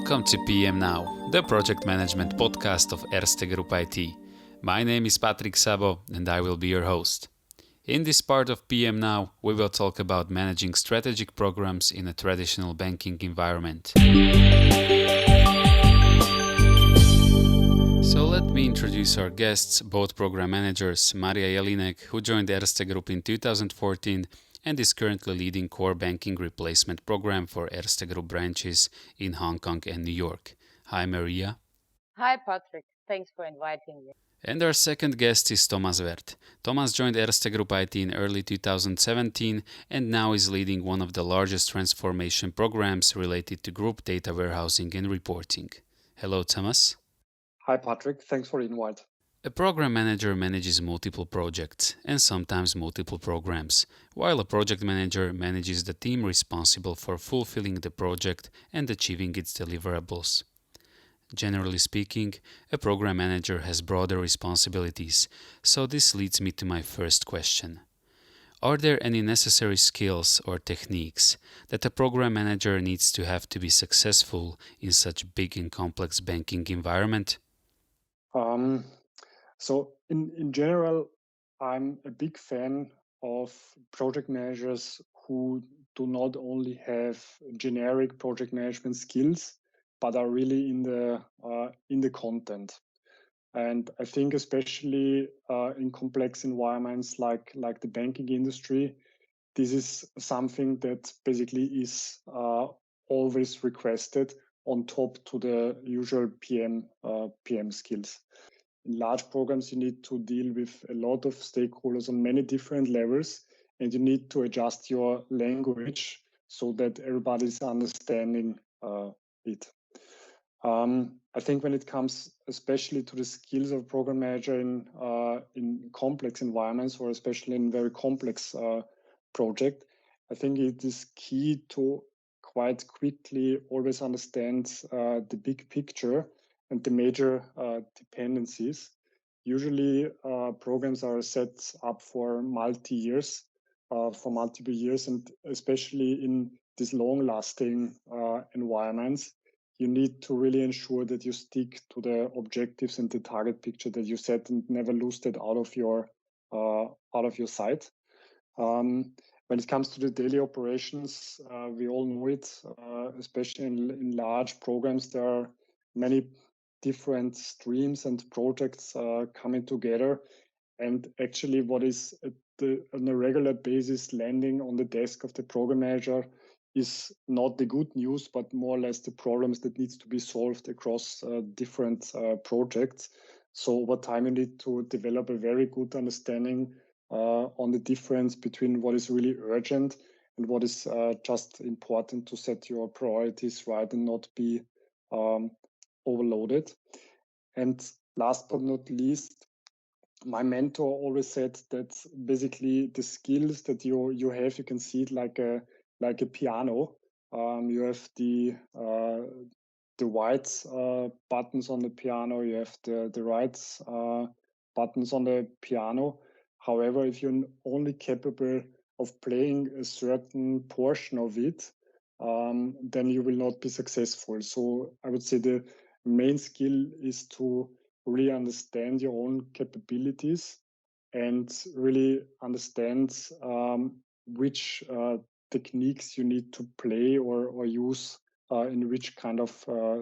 Welcome to PM Now, the project management podcast of Erste Group IT. My name is Patrick Sabo and I will be your host. In this part of PM Now, we will talk about managing strategic programs in a traditional banking environment. So let me introduce our guests, both program managers, Maria Jelinek, who joined Erste Group in 2014 and is currently leading core banking replacement program for Erste Group branches in Hong Kong and New York. Hi, Maria. Hi, Patrick. Thanks for inviting me. And our second guest is Thomas Wert. Thomas joined Erste Group IT in early 2017 and now is leading one of the largest transformation programs related to group data warehousing and reporting. Hello, Thomas. Hi, Patrick. Thanks for the invite. A program manager manages multiple projects and sometimes multiple programs, while a project manager manages the team responsible for fulfilling the project and achieving its deliverables. Generally speaking, a program manager has broader responsibilities, so this leads me to my first question. Are there any necessary skills or techniques that a program manager needs to have to be successful in such big and complex banking environment? So in general, I'm a big fan of project managers who do not only have generic project management skills, but are really in the content. And I think especially in complex environments like the banking industry, this is something that basically is always requested on top to the usual PM skills. In large programs, you need to deal with a lot of stakeholders on many different levels, and you need to adjust your language so that everybody's understanding it. I think when it comes especially to the skills of program manager in complex environments, or especially in very complex project, I think it is key to quite quickly always understand the big picture and the major dependencies. Usually, programs are set up for multi-years, for multiple years, and especially in these long-lasting environments, you need to really ensure that you stick to the objectives and the target picture that you set, and never lose that out of your sight. When it comes to the daily operations, we all know it, especially in large programs, there are many different streams and projects coming together. And actually what is on a regular basis landing on the desk of the program manager is not the good news, but more or less the problems that needs to be solved across different projects. So over time, you need to develop a very good understanding on the difference between what is really urgent and what is just important to set your priorities right and not be overloaded. And last but not least, my mentor always said that basically the skills that you have, you can see it like a piano. You have the white buttons on the piano, you have the right buttons on the piano. However, if you're only capable of playing a certain portion of it, then you will not be successful. So I would say the main skill is to really understand your own capabilities and really understand which techniques you need to play or use in which kind of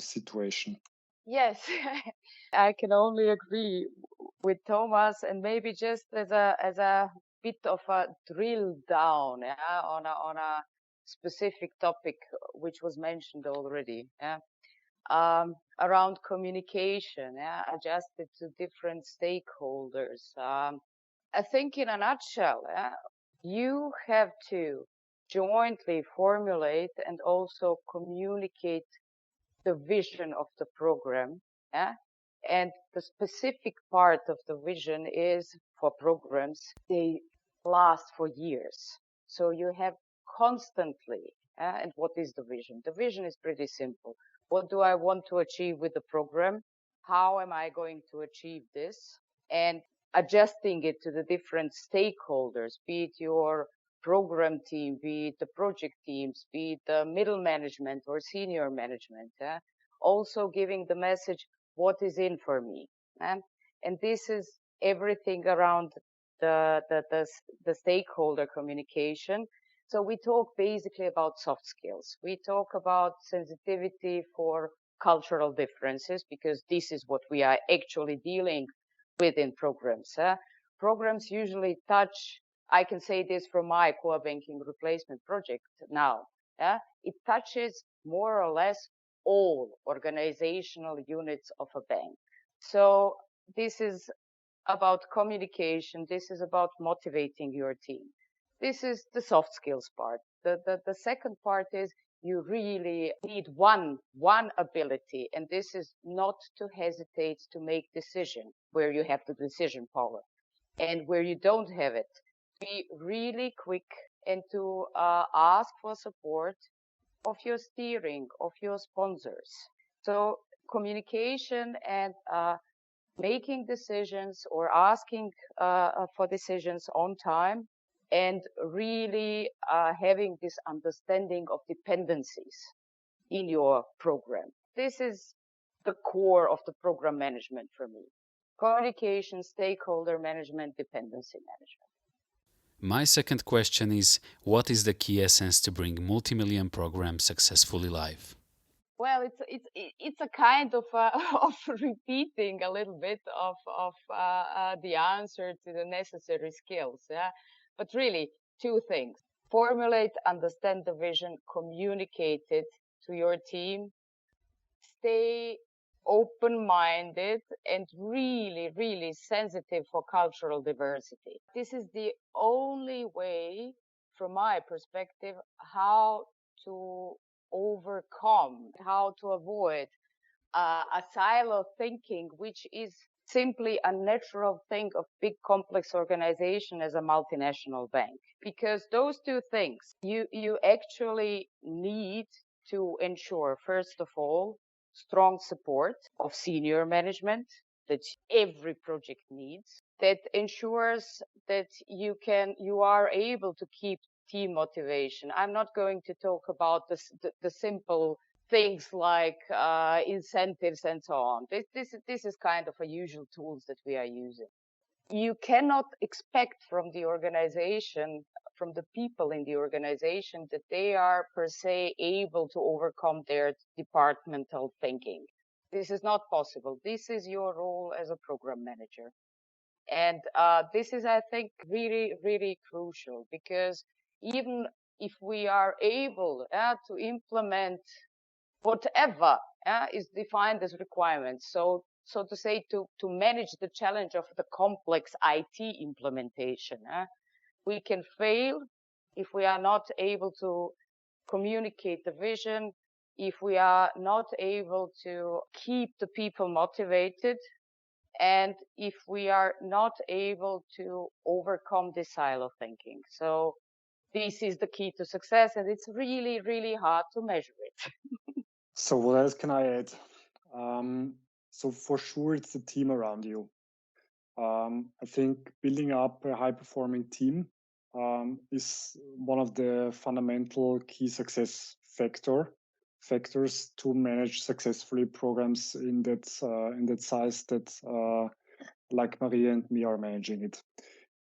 situation. Yes, I can only agree with Thomas, and maybe just as a bit of a drill down, yeah, on a specific topic which was mentioned already, yeah, around communication, yeah, adjusted to different stakeholders. I think in a nutshell, yeah, you have to jointly formulate and also communicate the vision of the program. Yeah? And the specific part of the vision is for programs, they last for years. So you have constantly, and what is the vision? The vision is pretty simple. What do I want to achieve with the program? How am I going to achieve this? And adjusting it to the different stakeholders, be it your program team, be it the project teams, be it the middle management or senior management. also giving the message, what is in for me? And this is everything around the stakeholder communication. So we talk basically about soft skills. We talk about sensitivity for cultural differences, because this is what we are actually dealing with in programs. Programs usually touch, I can say this from my core banking replacement project now, it touches more or less all organizational units of a bank. So this is about communication. This is about motivating your team. This is the soft skills part. The second part is you really need one ability, and this is not to hesitate to make decision where you have the decision power, and where you don't have it, be really quick and to ask for support of your steering, of your sponsors. So communication and making decisions or asking for decisions on time, and really having this understanding of dependencies in your program. This is the core of the program management for me. Communication, stakeholder management, dependency management. My second question is, what is the key essence to bring multi-million programs successfully live? Well, it's a kind of of repeating a little bit of the answer to the necessary skills. Yeah, but really two things: formulate, understand the vision, communicate it to your team, stay open-minded, and really, really sensitive for cultural diversity. This is the only way, from my perspective, how to overcome, how to avoid a silo thinking, which is simply a natural thing of big complex organization as a multinational bank. Because those two things, you actually need to ensure, first of all, strong support of senior management that every project needs, that ensures that you are able to keep team motivation. I'm not going to talk about the simple things like incentives and so on. This is kind of a usual tools that we are using. You cannot expect from the organization, from the people in the organization, that they are per se able to overcome their departmental thinking. This is not possible. This is your role as a program manager. And this is, I think, really, really crucial, because even if we are able to implement whatever is defined as requirements, so to say, to manage the challenge of the complex IT implementation, we can fail if we are not able to communicate the vision, if we are not able to keep the people motivated, and if we are not able to overcome this silo thinking. So this is the key to success, and it's really, really hard to measure it. So what else can I add? So for sure, it's the team around you. I think building up a high-performing team is one of the fundamental key success factors to manage successfully programs in that size that like Maria and me are managing it.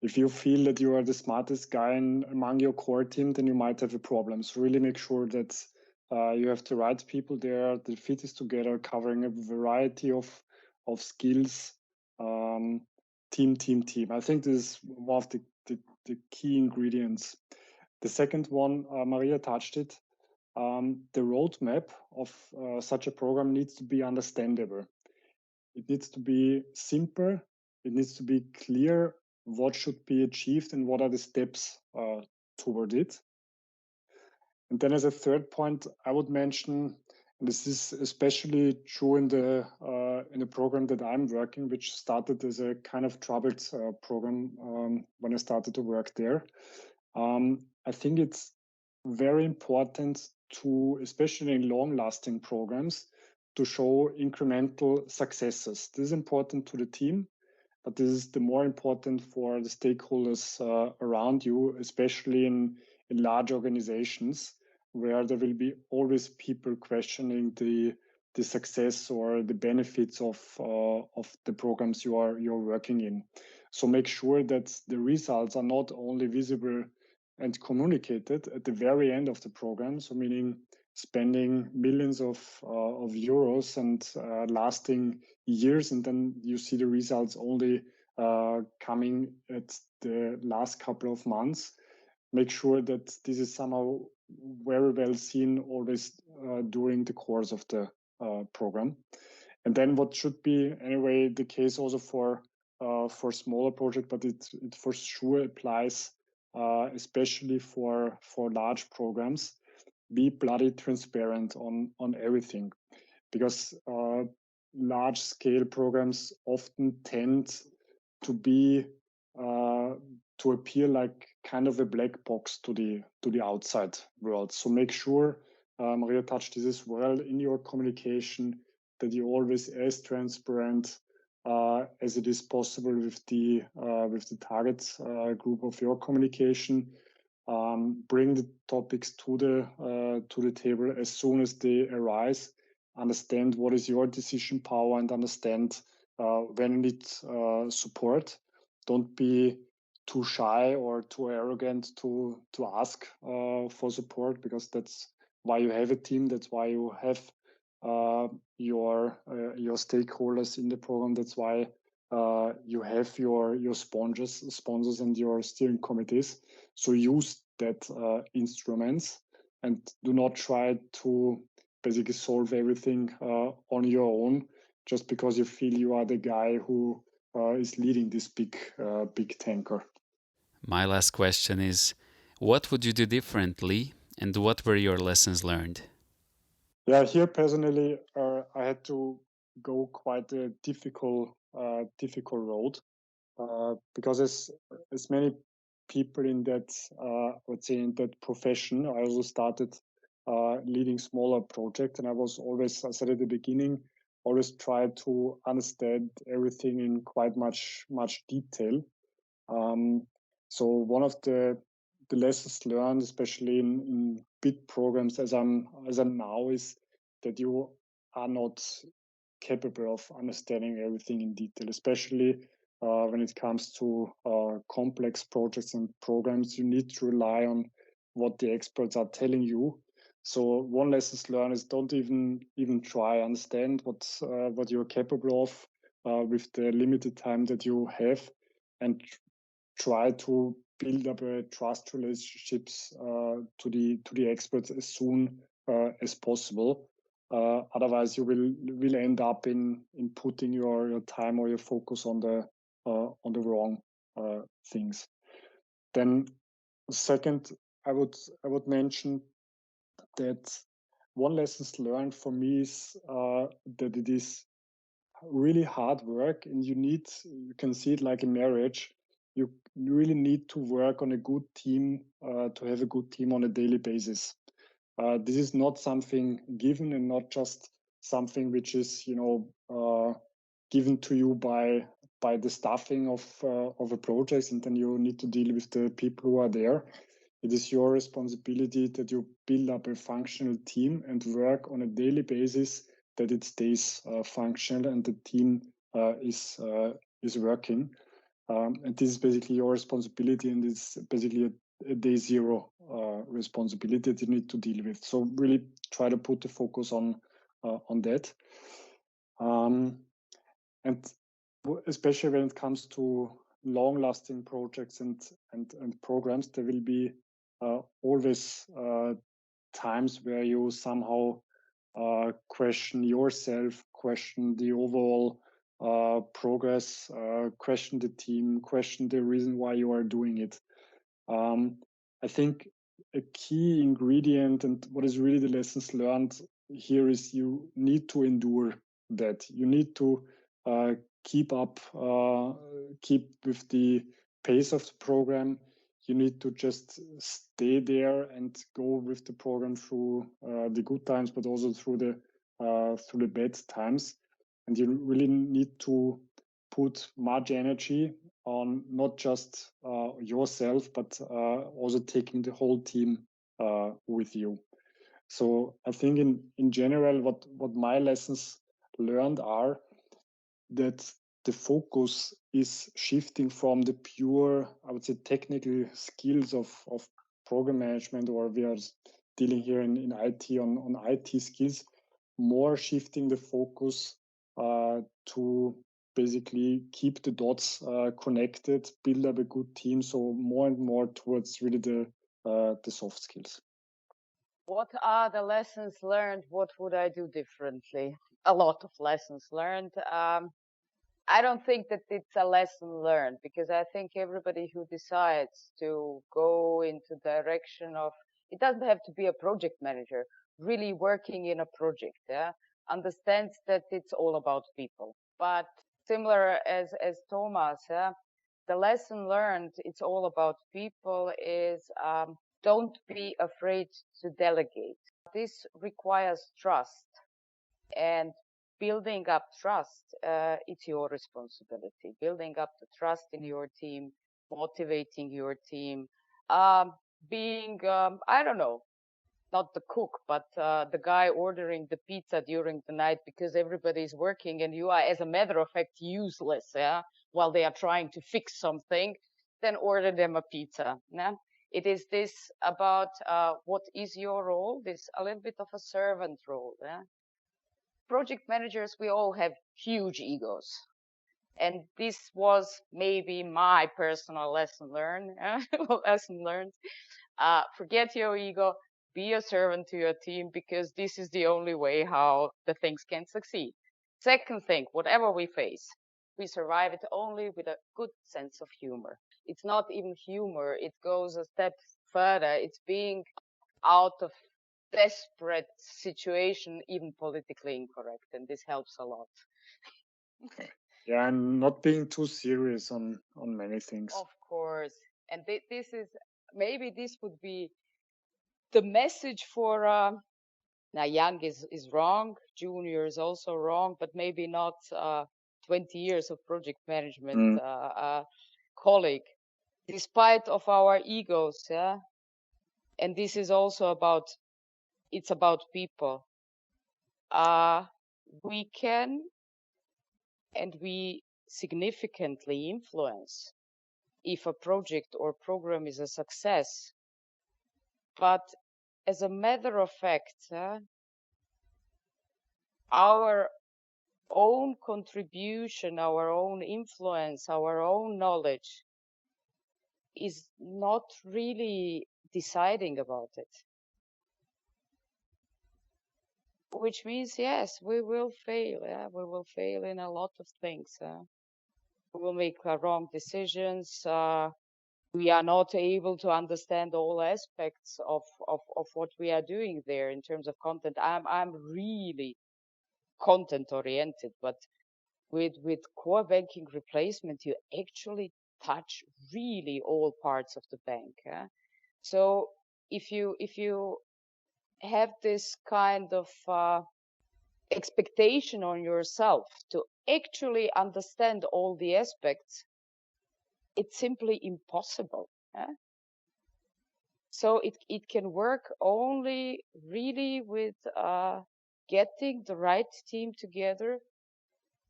If you feel that you are the smartest guy among your core team, then you might have a problem. So really make sure that you have the right people there, the fit is together, covering a variety of skills. Team. I think this is one of the key ingredients. The second one, Maria touched it. The roadmap of such a program needs to be understandable. It needs to be simple. It needs to be clear what should be achieved and what are the steps toward it. And then as a third point, I would mention, and this is especially true in the program that I'm working, which started as a kind of troubled program when I started to work there. I think it's very important to, especially in long-lasting programs, to show incremental successes. This is important to the team, but this is the more important for the stakeholders around you, especially in large organizations, where there will be always people questioning the the success or the benefits of the programs you're working in. So make sure that the results are not only visible and communicated at the very end of the program. So meaning spending millions of euros and lasting years, and then you see the results only coming at the last couple of months. Make sure that this is somehow very well seen always during the course of the program. And then what should be anyway the case also for smaller projects, but it for sure applies especially for large programs. Be bloody transparent on everything, because large scale programs often tend to be to appear like kind of a black box to the outside world. So make sure, Maria touched this as well, in your communication that you always as transparent as it is possible with the target group of your communication. Bring the topics to the table as soon as they arise. Understand what is your decision power and understand when you need support. Don't be too shy or too arrogant to ask for support, because that's why you have a team. That's why you have your stakeholders in the program. That's why you have your sponsors and your steering committees. So use that instruments and do not try to basically solve everything on your own just because you feel you are the guy who is leading this big tanker. My last question is, what would you do differently, and what were your lessons learned? Yeah, here personally, I had to go quite a difficult road because as many people in that, I would say, in that profession, I also started leading smaller projects, and I was always, I said at the beginning, always try to understand everything in quite much detail. So one of the lessons learned, especially in big programs as I'm now, is that you are not capable of understanding everything in detail, especially when it comes to complex projects and programs. You need to rely on what the experts are telling you. So one lesson learned is don't even try. Understand what you're capable of with the limited time that you have, and try to build up a trust relationships to the experts as soon as possible. Otherwise, you will end up in putting your time or your focus on the wrong things. Then, second, I would mention that one lesson learned for me is that it is really hard work, and you can see it like a marriage. You really need to work on a good team to have a good team on a daily basis. This is not something given, and not just something which is given to you by the staffing of a project, and then you need to deal with the people who are there. It is your responsibility that you build up a functional team and work on a daily basis that it stays functional and the team is working. And this is basically your responsibility, and it's basically a day zero responsibility that you need to deal with. So really try to put the focus on that. And especially when it comes to long-lasting projects and programs, there will be always times where you somehow question yourself, question the overall progress, question the team, question the reason why you are doing it. I think a key ingredient, and what is really the lessons learned here, is you need to endure that. You need to keep with the pace of the program. You need to just stay there and go with the program through the good times, but also through the bad times. And you really need to put much energy on not just yourself, but also taking the whole team with you. So I think in general, what my lessons learned are that the focus is shifting from the pure, I would say, technical skills of program management, or we are dealing here in IT on IT skills, more shifting the focus to basically keep the dots connected, build up a good team. So more and more towards really the soft skills. What are the lessons learned? What would I do differently? A lot of lessons learned. I don't think that it's a lesson learned, because I think everybody who decides to go into direction of, it doesn't have to be a project manager, really working in a project, yeah, understands that it's all about people. But similar as Thomas, yeah, the lesson learned, it's all about people, is don't be afraid to delegate. This requires trust, and building up trust, it's your responsibility. Building up the trust in your team, motivating your team, being, I don't know, not the cook, but the guy ordering the pizza during the night because everybody's working and you are, as a matter of fact, useless, yeah, while they are trying to fix something, then order them a pizza. Yeah? It is this about what is your role, this a little bit of a servant role. Yeah? Project managers, we all have huge egos. And this was maybe my personal lesson learned. Forget your ego, be a servant to your team, because this is the only way how the things can succeed. Second thing, whatever we face, we survive it only with a good sense of humor. It's not even humor, it goes a step further. It's being out of desperate situation, even politically incorrect, and this helps a lot. Yeah, and not being too serious on many things. Of course, and this is, maybe this would be the message for now. Young is wrong, junior is also wrong, but maybe not 20 years of project management colleague. Despite of our egos, yeah, and this is also about, it's about people. We can and we significantly influence if a project or program is a success. But as a matter of fact, our own contribution, our own influence, our own knowledge is not really deciding about it. Which means, yes, we will fail. Yeah? We will fail in a lot of things. We will make wrong decisions. We are not able to understand all aspects of what we are doing there in terms of content. I'm really content oriented, but with core banking replacement, you actually touch really all parts of the bank. Yeah? So if you have this kind of expectation on yourself to actually understand all the aspects, it's simply impossible. Yeah? So it can work only really with getting the right team together,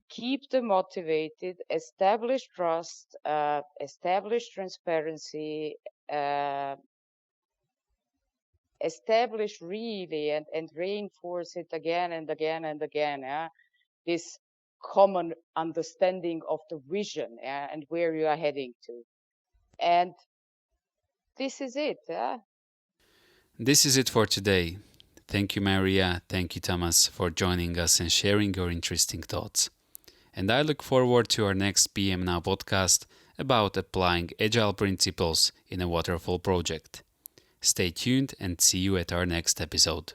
keep them motivated, establish trust, establish transparency, establish really and reinforce it again and again and again. This common understanding of the vision and where you are heading to. And this is it. This is it for today. Thank you, Maria. Thank you, Thomas, for joining us and sharing your interesting thoughts. And I look forward to our next PM Now podcast about applying agile principles in a waterfall project. Stay tuned and see you at our next episode.